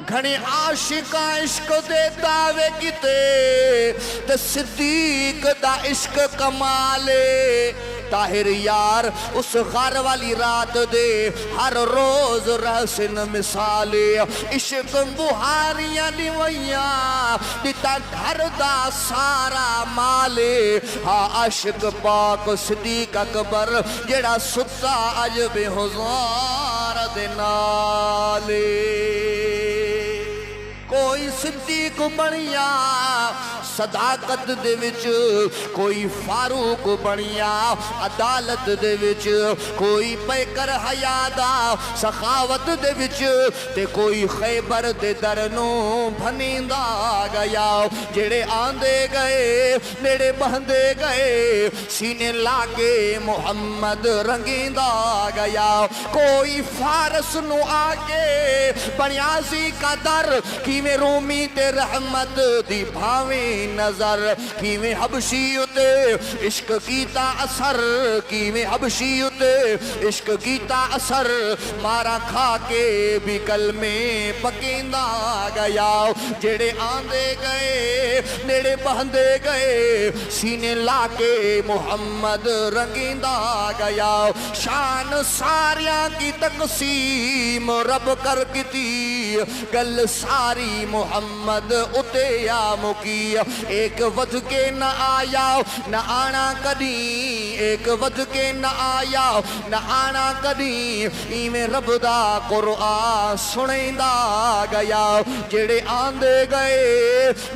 घने आशिका इश्क दे दावे किते ते सिद्दीक दा इश्क कमाले। ताहिर यार उस घर वाली रात दे हर रोज रहसन मिसाले। इश्क बुहारियां निवैया दिता घर दा सारा माले। हाँ आशिक पाक सिद्दीक अकबर जेड़ा सुता अज बेहुजार दे नाले। कोई सिद्दीक बनिया सदाकत दे विच, कोई फारूक बनिया अदालत दे विच, कोई पैकर हयादा सखावत दे विच, ते कोई खैबर दे दर नूं भनींदा गया। जेड़े आंदे गए नेड़े बहंदे गए सीने लाके मुहम्मद रंगींदा गया। कोई फारस नूं आके बनिया सी कदर किवें रोमी ते रहमत दी भावें नजर। किवें हबशी उते इश्क कीता असर, किवें हबशी उते इश्क कीता असर। मारा खा के भी कलमे पकींदा गया। जेड़े आंदे गए नेड़े बहंदे गए सीने लाके मुहम्मद रंगींदा गया। शान सारियां की तकसीम रब कर कीती, गल सारी मुहम्मद उते या मुकी। एक वध के न आया न आना कदी, एक वध के न आया न आना कदी। इवें रब दा कुरआन सुनेंदा गया। जेड़े आंदे गए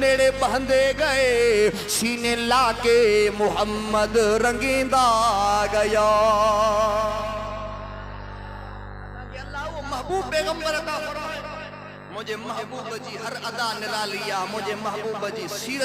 नेड़े बहंदे गए सीने लाके मुहम्मद रंगींदा गया। अल्लाह वो महबूब पैगंबर अता फरमाए। मुझे महबूब जी हर अदा निरालिया, मुझे महबूब जी सीरत